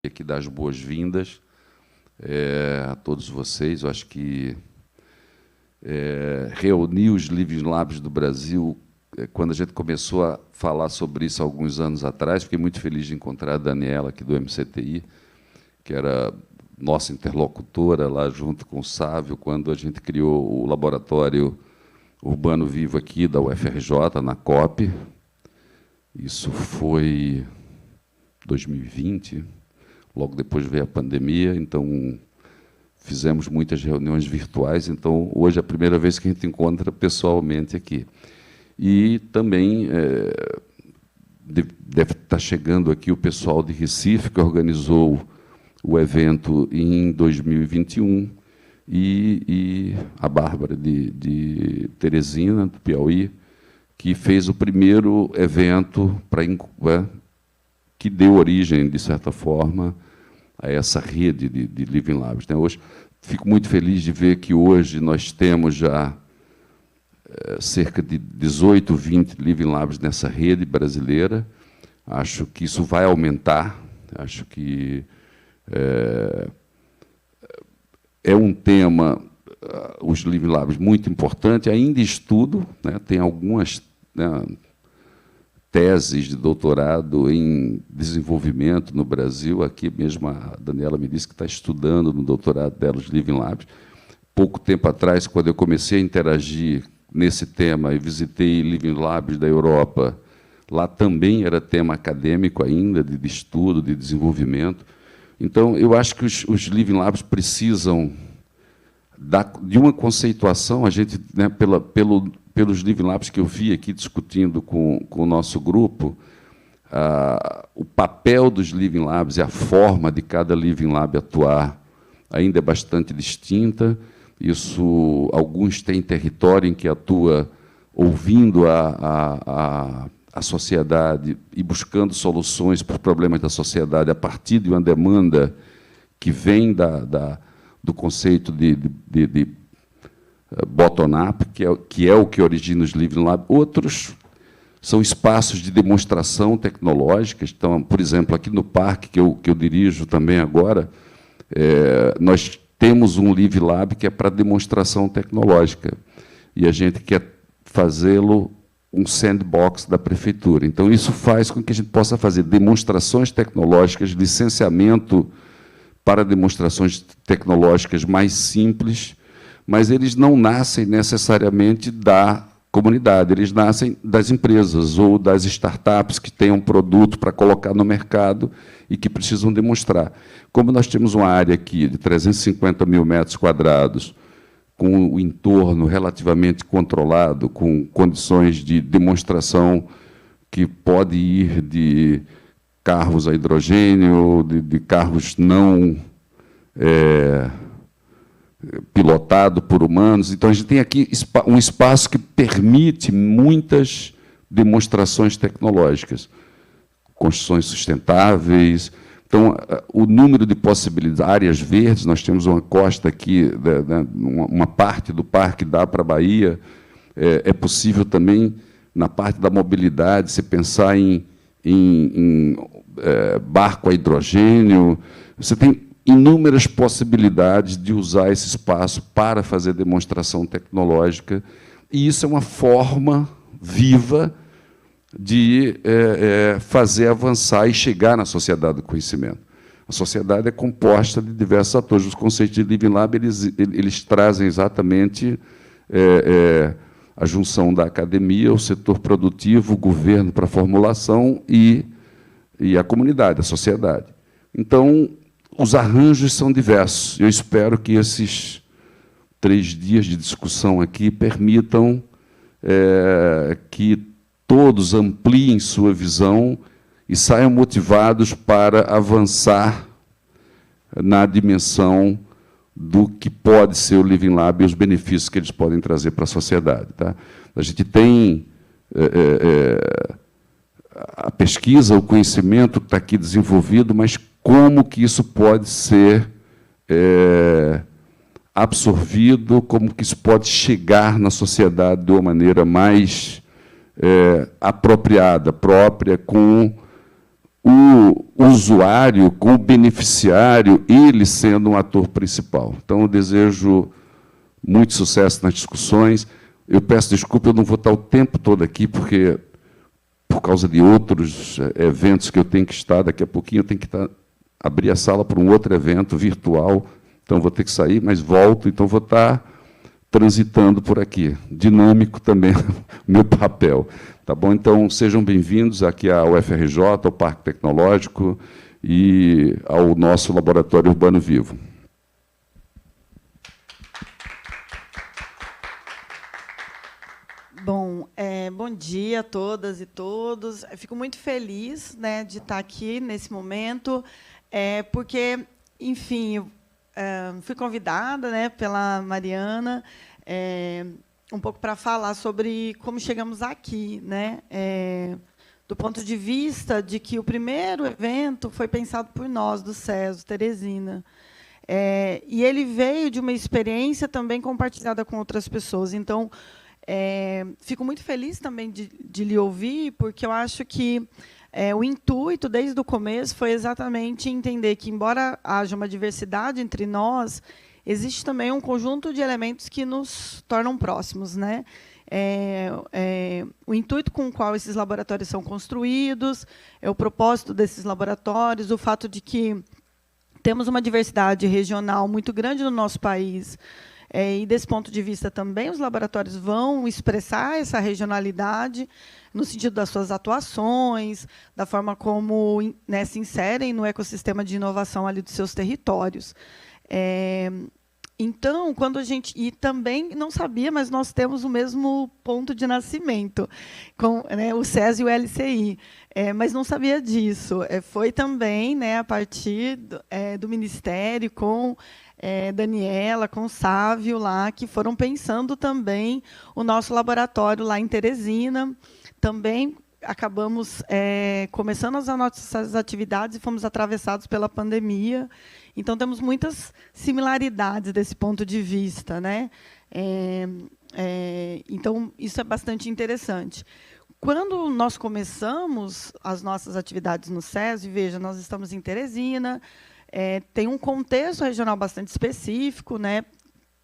aqui dar as boas-vindas a todos vocês. Eu acho que reunir os Living Labs do Brasil, quando a gente começou a falar sobre isso há alguns anos atrás, fiquei muito feliz de encontrar a Daniela, aqui do MCTI, que era nossa interlocutora lá junto com o Sávio, quando a gente criou o Laboratório Urbano Vivo aqui da UFRJ, na COP. Isso foi 2020, logo depois veio a pandemia, então fizemos muitas reuniões virtuais, então hoje é a primeira vez que a gente encontra pessoalmente aqui. E também deve estar chegando aqui o pessoal de Recife, que organizou o evento em 2021, e a Bárbara de Teresina, do Piauí, que fez o primeiro evento que deu origem, de certa forma, a essa rede de Living Labs. Hoje, fico muito feliz de ver que hoje nós temos já cerca de 18, 20 Living Labs nessa rede brasileira. Acho que isso vai aumentar. Acho que é um tema, os Living Labs, muito importante, ainda estudo, tem algumas teses de doutorado em desenvolvimento no Brasil. Aqui mesmo a Daniela me disse que está estudando no doutorado dela os Living Labs. Pouco tempo atrás, quando eu comecei a interagir nesse tema e visitei Living Labs da Europa, lá também era tema acadêmico ainda, de estudo, de desenvolvimento. Então, eu acho que os Living Labs precisam de uma conceituação. A gente, pelos Living Labs que eu vi aqui discutindo com o nosso grupo, o papel dos Living Labs e a forma de cada Living Lab atuar ainda é bastante distinta. Isso, alguns têm território em que atua ouvindo a sociedade e buscando soluções para os problemas da sociedade a partir de uma demanda que vem do conceito de bottom-up, que é o que origina os Living Labs. Outros são espaços de demonstração tecnológica. Então, por exemplo, aqui no parque, que eu dirijo também agora, nós temos um Living Lab que é para demonstração tecnológica, e a gente quer fazê-lo um sandbox da prefeitura. Então, isso faz com que a gente possa fazer demonstrações tecnológicas, licenciamento para demonstrações tecnológicas mais simples, mas eles não nascem necessariamente da comunidade, eles nascem das empresas ou das startups que têm um produto para colocar no mercado e que precisam demonstrar. Como nós temos uma área aqui de 350 mil metros quadrados, com o entorno relativamente controlado, com condições de demonstração que pode ir de carros a hidrogênio, de carros não pilotado por humanos. Então, a gente tem aqui um espaço que permite muitas demonstrações tecnológicas, construções sustentáveis. Então, o número de possibilidades, áreas verdes, nós temos uma costa aqui, uma parte do parque dá para a Bahia. É possível também, na parte da mobilidade, se pensar em barco a hidrogênio. Você tem inúmeras possibilidades de usar esse espaço para fazer demonstração tecnológica, e isso é uma forma viva de fazer avançar e chegar na sociedade do conhecimento. A sociedade é composta de diversos atores. Os conceitos de Living Lab eles trazem exatamente a junção da academia, o setor produtivo, o governo para a formulação e a comunidade, a sociedade. Então, os arranjos são diversos. Eu espero que esses 3 dias de discussão aqui permitam que todos ampliem sua visão e saiam motivados para avançar na dimensão do que pode ser o Living Lab e os benefícios que eles podem trazer para a sociedade. Tá? A gente tem a pesquisa, o conhecimento que está aqui desenvolvido, mas como que isso pode ser absorvido, como que isso pode chegar na sociedade de uma maneira mais apropriada, própria, com o usuário com o beneficiário, ele sendo um ator principal. Então, eu desejo muito sucesso nas discussões. Eu peço desculpa, eu não vou estar o tempo todo aqui, porque, por causa de outros eventos que eu tenho que estar, daqui a pouquinho eu tenho que abrir a sala para um outro evento virtual, então vou ter que sair, mas volto, então vou estar transitando por aqui. Dinâmico também o meu papel. Tá bom? Então, sejam bem-vindos aqui ao UFRJ, ao Parque Tecnológico e ao nosso Laboratório Urbano Vivo. Bom, bom dia a todas e todos. Eu fico muito feliz, né, de estar aqui nesse momento, porque, enfim, fui convidada, né, pela Mariana, um pouco para falar sobre como chegamos aqui, né, do ponto de vista de que o primeiro evento foi pensado por nós, do SESO, Teresina. E ele veio de uma experiência também compartilhada com outras pessoas. Então, fico muito feliz também de lhe ouvir, porque eu acho que o intuito, desde o começo, foi exatamente entender que, embora haja uma diversidade entre nós, existe também um conjunto de elementos que nos tornam próximos, né? O intuito com o qual esses laboratórios são construídos, o propósito desses laboratórios, o fato de que temos uma diversidade regional muito grande no nosso país, e, desse ponto de vista, também os laboratórios vão expressar essa regionalidade no sentido das suas atuações, da forma como, né, se inserem no ecossistema de inovação ali dos seus territórios. Então, quando a gente... E também não sabia, mas nós temos o mesmo ponto de nascimento, com, né, o SES e o LCI. Mas não sabia disso. Foi também, né, a partir do Ministério, com Daniela, com Sávio, lá, que foram pensando também o nosso laboratório lá em Teresina. Também acabamos começando as nossas atividades e fomos atravessados pela pandemia. Então, temos muitas similaridades desse ponto de vista, né? Então, isso é bastante interessante. Quando nós começamos as nossas atividades no SESI, veja, nós estamos em Teresina, tem um contexto regional bastante específico, né?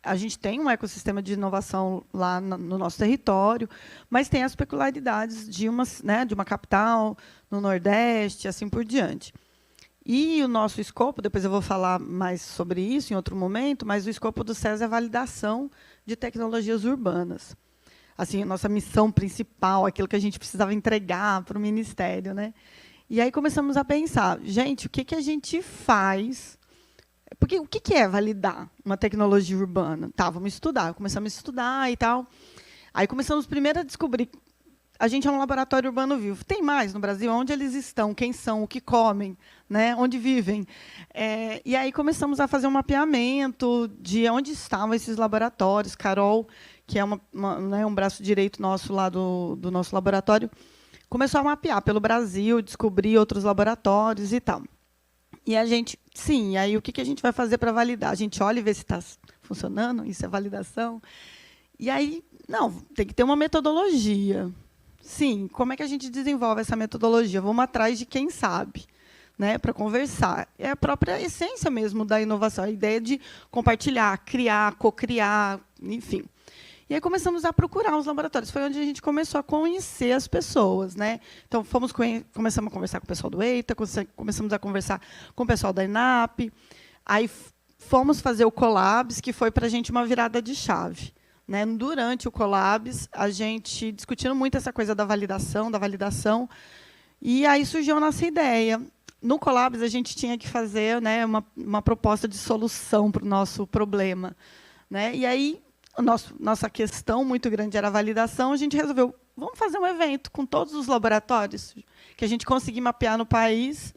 A gente tem um ecossistema de inovação lá no nosso território, mas tem as peculiaridades de uma capital, no Nordeste, assim por diante. E o nosso escopo, depois eu vou falar mais sobre isso em outro momento, mas o escopo do SES é a validação de tecnologias urbanas. Assim, a nossa missão principal, aquilo que a gente precisava entregar para o Ministério, né? E aí começamos a pensar, gente, o que a gente faz? Porque o que é validar uma tecnologia urbana? Tá, vamos estudar. Começamos a estudar e tal. Aí começamos primeiro a descobrir. A gente é um laboratório urbano vivo. Tem mais no Brasil? Onde eles estão? Quem são? O que comem? Né? Onde vivem? E aí começamos a fazer um mapeamento de onde estavam esses laboratórios. Carol, que é né, um braço direito nosso lá do nosso laboratório, começou a mapear pelo Brasil, descobrir outros laboratórios e tal. E a gente, sim, aí o que a gente vai fazer para validar? A gente olha e vê se está funcionando, isso é validação. E aí, não, tem que ter uma metodologia. Sim, como é que a gente desenvolve essa metodologia? Vamos atrás de quem sabe, né, para conversar. É a própria essência mesmo da inovação, a ideia de compartilhar, criar, cocriar, enfim. E aí começamos a procurar os laboratórios. Foi onde a gente começou a conhecer as pessoas, né? Então, começamos a conversar com o pessoal do EITA, começamos a conversar com o pessoal da ENAP. Aí fomos fazer o Colabs, que foi para a gente uma virada de chave. Né? Durante o Colabs, a gente discutindo muito essa coisa da validação, e aí surgiu a nossa ideia. No Colabs, a gente tinha que fazer, né, uma proposta de solução para o nosso problema. Né? E aí, nossa questão muito grande era a validação, a gente resolveu, vamos fazer um evento com todos os laboratórios que a gente conseguir mapear no país,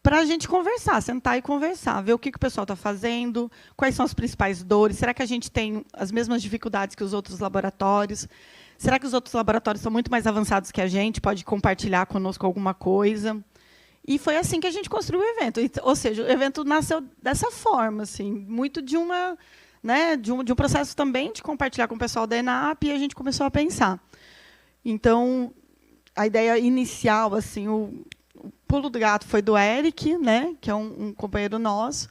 para a gente conversar, sentar e conversar, ver o que o pessoal está fazendo, quais são as principais dores, será que a gente tem as mesmas dificuldades que os outros laboratórios, será que os outros laboratórios são muito mais avançados que a gente, pode compartilhar conosco alguma coisa. E foi assim que a gente construiu o evento. Ou seja, o evento nasceu dessa forma, assim, muito de né, de um processo também de compartilhar com o pessoal da ENAP, e a gente começou a pensar. Então, a ideia inicial, assim, pulo do gato foi do Eric, né, que é um companheiro nosso.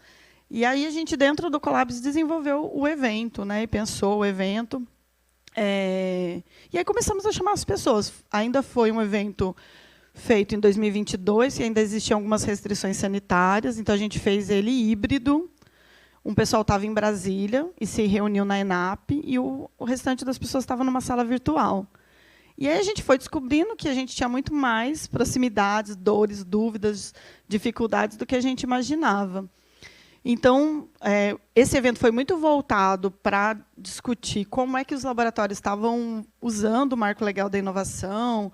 E aí a gente, dentro do Colabs, desenvolveu o evento, né, e pensou o evento. E aí começamos a chamar as pessoas. Ainda foi um evento feito em 2022, e ainda existiam algumas restrições sanitárias, então a gente fez ele híbrido. Um pessoal estava em Brasília e se reuniu na ENAP, e o restante das pessoas estava numa sala virtual. E aí a gente foi descobrindo que a gente tinha muito mais proximidades, dores, dúvidas, dificuldades do que a gente imaginava. Então, esse evento foi muito voltado para discutir como é que os laboratórios estavam usando o marco legal da inovação.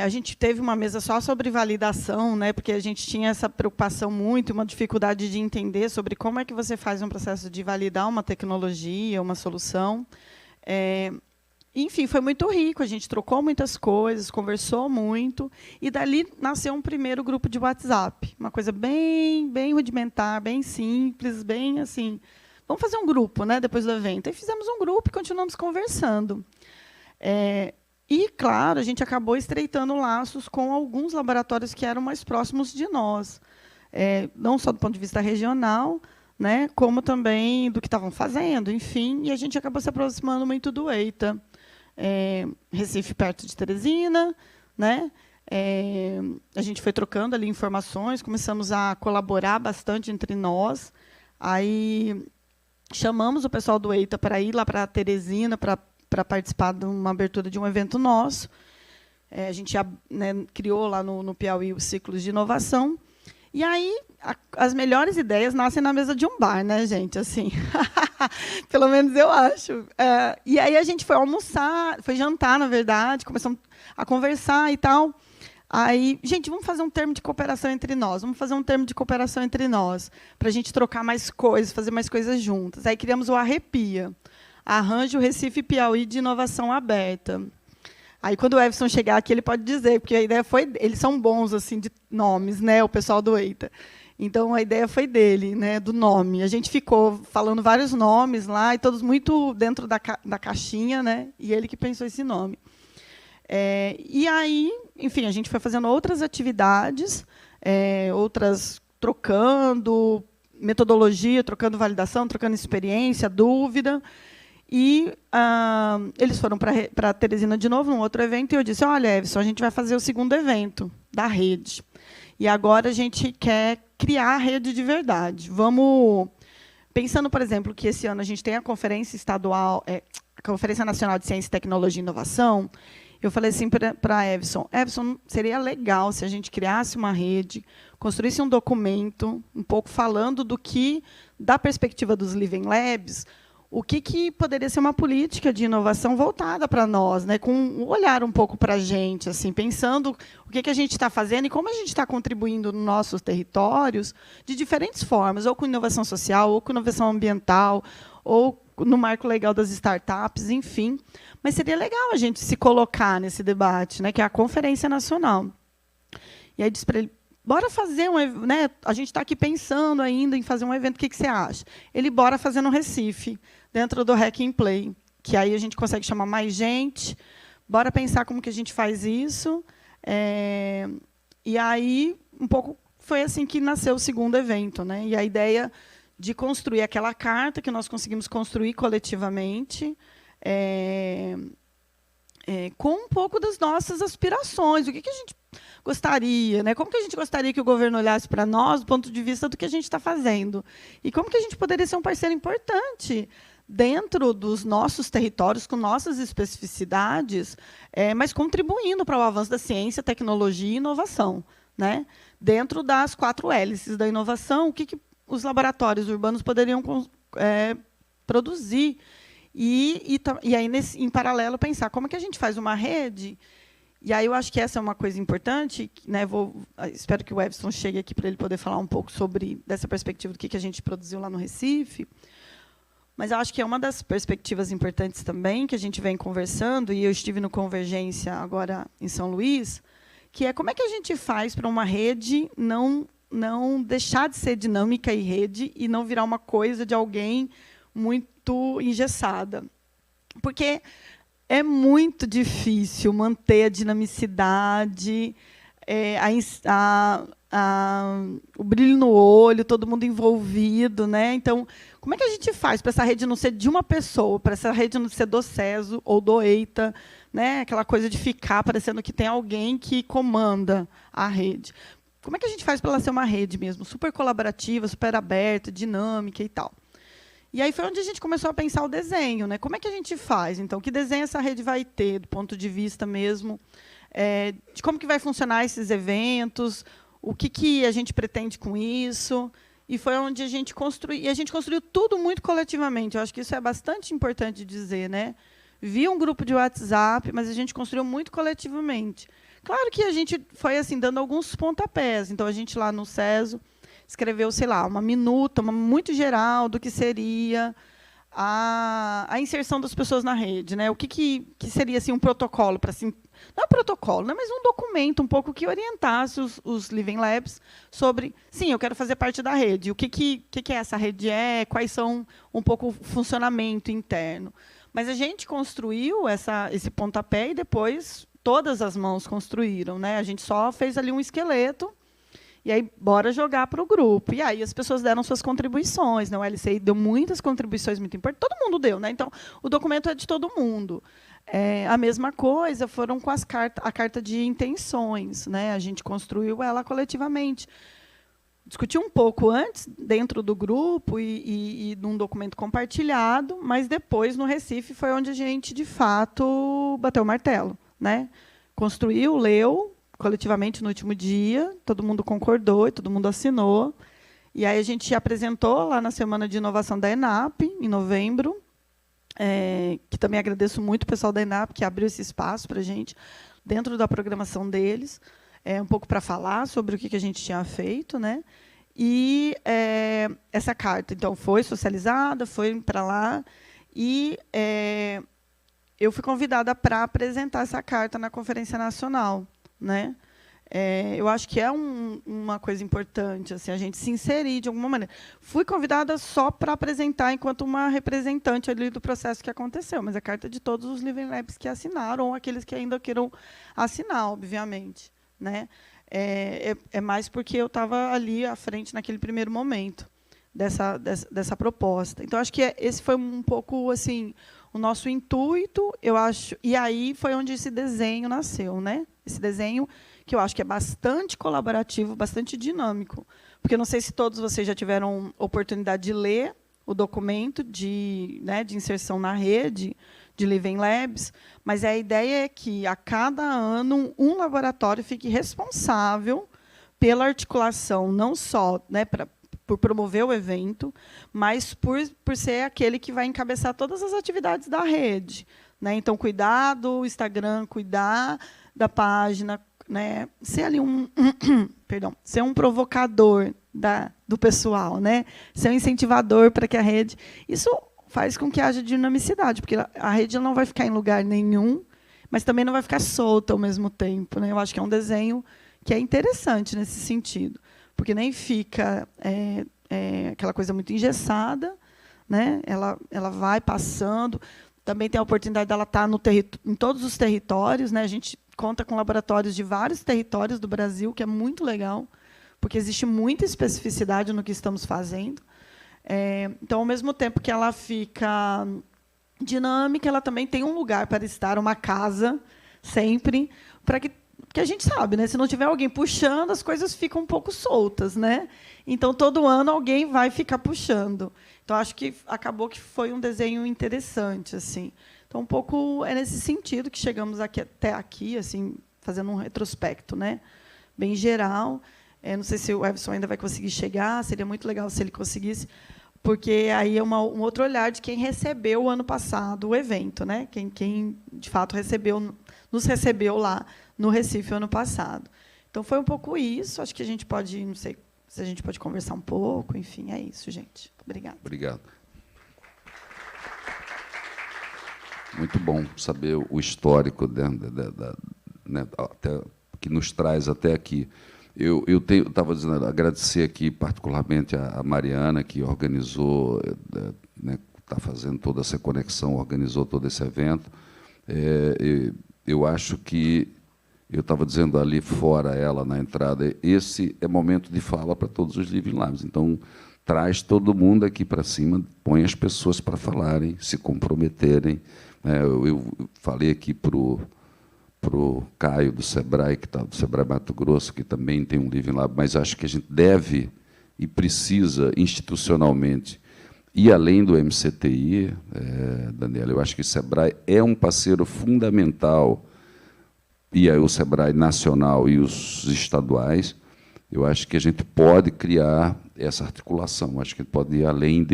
A gente teve uma mesa só sobre validação, né, porque a gente tinha essa preocupação muito, uma dificuldade de entender sobre como é que você faz um processo de validar uma tecnologia, uma solução. Enfim, foi muito rico, a gente trocou muitas coisas, conversou muito, e dali nasceu um primeiro grupo de WhatsApp, uma coisa bem rudimentar, bem simples, bem assim, vamos fazer um grupo, né, depois do evento. Aí fizemos um grupo e continuamos conversando. E, claro, a gente acabou estreitando laços com alguns laboratórios que eram mais próximos de nós, não só do ponto de vista regional, né, como também do que estavam fazendo, enfim, e a gente acabou se aproximando muito do EITA. Recife, perto de Teresina, né? A gente foi trocando ali informações, começamos a colaborar bastante entre nós. Aí chamamos o pessoal do EITA para ir lá para Teresina para participar de uma abertura de um evento nosso. A gente já, né, criou lá no Piauí os ciclos de inovação. E aí as melhores ideias nascem na mesa de um bar, né, gente? Assim, pelo menos eu acho. E aí a gente foi almoçar, foi jantar, na verdade, começamos a conversar e tal. Aí, gente, vamos fazer um termo de cooperação entre nós, para a gente trocar mais coisas, fazer mais coisas juntas. Aí criamos o Arrepia, Arranjo Recife Piauí de Inovação Aberta. Aí, quando o Everson chegar aqui, ele pode dizer, porque a ideia foi... Eles são bons assim, de nomes, né, o pessoal do EITA. Então, a ideia foi dele, né, do nome. A gente ficou falando vários nomes lá, e todos muito dentro da caixinha, né, e ele que pensou esse nome. E aí, enfim, a gente foi fazendo outras atividades, outras trocando metodologia, trocando validação, trocando experiência, dúvida. E eles foram para Teresina de novo, num outro evento, e eu disse, olha, Everson, a gente vai fazer o segundo evento da rede. E agora a gente quer criar a rede de verdade. Vamos... Pensando, por exemplo, que esse ano a gente tem a Conferência Estadual, a Conferência Nacional de Ciência, Tecnologia e Inovação, eu falei assim para Everson, seria legal se a gente criasse uma rede, construísse um documento, um pouco falando do que, da perspectiva dos Living Labs, o que poderia ser uma política de inovação voltada para nós, né, com um olhar um pouco para a gente, assim, pensando o que a gente está fazendo e como a gente está contribuindo nos nossos territórios de diferentes formas, ou com inovação social, ou com inovação ambiental, ou no marco legal das startups, enfim. Mas seria legal a gente se colocar nesse debate, né, que é a Conferência Nacional. E aí disse para ele, bora fazer um evento, né? A gente está aqui pensando ainda em fazer um evento, o que você acha? Ele, bora fazer no Recife, dentro do Hack and Play, que aí a gente consegue chamar mais gente, bora pensar como que a gente faz isso. E aí, um pouco, foi assim que nasceu o segundo evento, né? E a ideia de construir aquela carta que nós conseguimos construir coletivamente, com um pouco das nossas aspirações, o que a gente gostaria, né? Como que a gente gostaria que o governo olhasse para nós do ponto de vista do que a gente está fazendo? E como que a gente poderia ser um parceiro importante dentro dos nossos territórios, com nossas especificidades, mas contribuindo para o avanço da ciência, tecnologia e inovação, né? Dentro das 4 hélices da inovação, o que os laboratórios urbanos poderiam produzir? E aí, em paralelo, pensar como é que a gente faz uma rede. E aí eu acho que essa é uma coisa importante, né? Espero que o Everson chegue aqui para ele poder falar um pouco sobre dessa perspectiva do que a gente produziu lá no Recife. Mas eu acho que é uma das perspectivas importantes também que a gente vem conversando, e eu estive no Convergência agora em São Luís, que é como é que a gente faz para uma rede não deixar de ser dinâmica e rede e não virar uma coisa de alguém muito engessada. Porque é muito difícil manter a dinamicidade o brilho no olho, todo mundo envolvido, né? Então, como é que a gente faz para essa rede não ser de uma pessoa, para essa rede não ser do CESO ou do EITA, né? Aquela coisa de ficar parecendo que tem alguém que comanda a rede. Como é que a gente faz para ela ser uma rede mesmo, super colaborativa, super aberta, dinâmica e tal? E aí foi onde a gente começou a pensar o desenho, né? Como é que a gente faz? Então, que desenho essa rede vai ter, do ponto de vista mesmo de como que vai funcionar esses eventos, o que a gente pretende com isso. E foi onde a gente construiu. E a gente construiu tudo muito coletivamente. Eu acho que isso é bastante importante dizer, né? Vi um grupo de WhatsApp, mas a gente construiu muito coletivamente. Claro que a gente foi assim dando alguns pontapés. Então, a gente lá no CESO escreveu, sei lá, uma minuta, muito geral do que seria a inserção das pessoas na rede, né? O que seria assim um protocolo para assim, não é protocolo, né, mas um documento um pouco que orientasse os Living Labs sobre, sim, eu quero fazer parte da rede. O que é essa rede quais são um pouco o funcionamento interno. Mas a gente construiu esse pontapé e depois todas as mãos construíram, né? A gente só fez ali um esqueleto. E aí, bora jogar para o grupo. E aí as pessoas deram suas contribuições. Né? O LCI deu muitas contribuições muito importantes. Todo mundo deu, né? Então, o documento é de todo mundo. A mesma coisa foram com a carta de intenções. Né? A gente construiu ela coletivamente. Discutiu um pouco antes, dentro do grupo, e num documento compartilhado, mas depois, no Recife, foi onde a gente, de fato, bateu o martelo. Né? Construiu, leu, coletivamente no último dia, todo mundo concordou e todo mundo assinou. E aí a gente apresentou lá na Semana de Inovação da ENAP, em novembro, que também agradeço muito o pessoal da ENAP, que abriu esse espaço para a gente, dentro da programação deles, um pouco para falar sobre o que a gente tinha feito. Né? E essa carta, então, foi socializada, foi para lá, e eu fui convidada para apresentar essa carta na Conferência Nacional. Né? Eu acho que é uma coisa importante assim, a gente se inserir de alguma maneira. Fui convidada só para apresentar enquanto uma representante ali do processo que aconteceu, mas a carta de todos os Living Labs que assinaram, ou aqueles que ainda queiram assinar, obviamente. Né? É mais porque eu estava ali à frente naquele primeiro momento dessa proposta. Então, acho que esse foi um pouco assim o nosso intuito, eu acho, e aí foi onde esse desenho nasceu, né? Esse desenho que eu acho que é bastante colaborativo, bastante dinâmico, porque eu não sei se todos vocês já tiveram oportunidade de ler o documento de inserção na rede de Living Labs, mas a ideia é que a cada ano um laboratório fique responsável pela articulação, não só, né, por promover o evento, mas por ser aquele que vai encabeçar todas as atividades da rede. Né? Então, cuidar do Instagram, cuidar da página, né? Ser ali ser um provocador do pessoal, né? Ser um incentivador para que a rede... Isso faz com que haja dinamicidade, porque a rede não vai ficar em lugar nenhum, mas também não vai ficar solta ao mesmo tempo. Né? Eu acho que é um desenho que é interessante nesse sentido, porque nem fica aquela coisa muito engessada, né? Ela vai passando. Também tem a oportunidade dela estar em todos os territórios. Né? A gente conta com laboratórios de vários territórios do Brasil, que é muito legal, porque existe muita especificidade no que estamos fazendo. Então, ao mesmo tempo que ela fica dinâmica, ela também tem um lugar para estar, uma casa, sempre, para que... Porque a gente sabe, né? Se não tiver alguém puxando, as coisas ficam um pouco soltas. Né? Então, todo ano, alguém vai ficar puxando. Então, acho que acabou que foi um desenho interessante. Assim. Então, um pouco é nesse sentido que chegamos até aqui, assim, fazendo um retrospecto, né? Bem geral. Não sei se o Everson ainda vai conseguir chegar, seria muito legal se ele conseguisse, porque aí é um outro olhar de quem recebeu o ano passado o evento, né? Quem de fato nos recebeu lá no Recife ano passado. Então, foi um pouco isso. Acho que a gente pode, não sei se a gente pode conversar um pouco. Enfim, é isso, gente. Obrigada. Obrigado. Muito bom saber o histórico né, que nos traz até aqui. Eu estava dizendo, agradecer aqui particularmente a Mariana, que organizou, né, está fazendo toda essa conexão, organizou todo esse evento. Eu acho que Eu estava dizendo ali fora, ela na entrada, esse é momento de fala para todos os Living Labs. Então, traz todo mundo aqui para cima, põe as pessoas para falarem, se comprometerem. Eu falei aqui para o Caio, do Sebrae, que está do Sebrae Mato Grosso, que também tem um Living Lab, mas acho que a gente deve e precisa, institucionalmente, ir além do MCTI, Daniela. Eu acho que o Sebrae é um parceiro fundamental, e aí o Sebrae nacional e os estaduais. Eu acho que a gente pode criar essa articulação, acho que pode ir além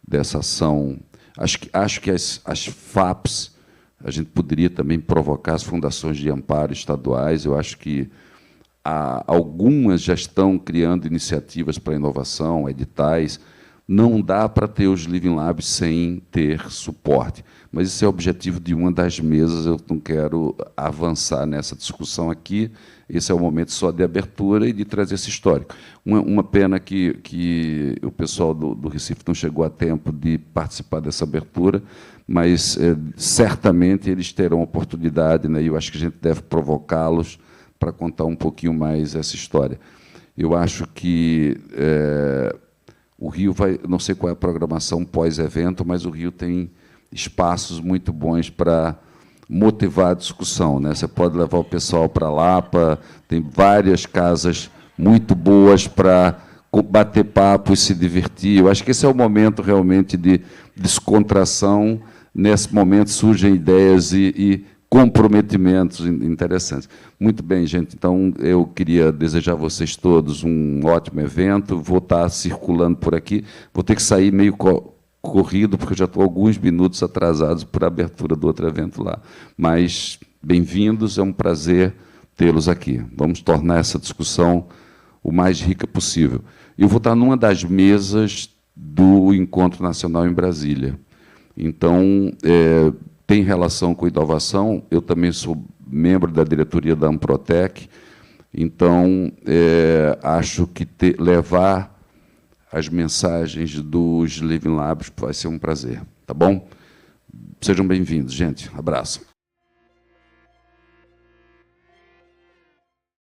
dessa ação. Acho que as FAPs, a gente poderia também provocar as fundações de amparo estaduais. Eu acho que algumas já estão criando iniciativas para inovação, editais. Não dá para ter os Living Labs sem ter suporte. Mas esse é o objetivo de uma das mesas. Eu não quero avançar nessa discussão aqui. Esse é o momento só de abertura e de trazer esse histórico. Uma pena que o pessoal do Recife não chegou a tempo de participar dessa abertura, mas certamente eles terão oportunidade, né, e eu acho que a gente deve provocá-los para contar um pouquinho mais essa história. Eu acho que o Rio vai, não sei qual é a programação pós-evento, mas o Rio tem espaços muito bons para motivar a discussão, né? Você pode levar o pessoal para Lapa, tem várias casas muito boas para bater papo e se divertir. Eu acho que esse é o momento realmente de descontração. Nesse momento surgem ideias e comprometimentos interessantes. Muito bem, gente. Então, eu queria desejar a vocês todos um ótimo evento. Vou estar circulando por aqui. Vou ter que sair meio corrido, porque eu já estou alguns minutos atrasados para a abertura do outro evento lá. Mas, bem-vindos, é um prazer tê-los aqui. Vamos tornar essa discussão o mais rica possível. Eu vou estar numa das mesas do Encontro Nacional em Brasília. Então, tem relação com inovação. Eu também sou membro da diretoria da Amprotec, então acho que levar as mensagens dos Living Labs vai ser um prazer. Tá bom? Sejam bem-vindos, gente. Abraço.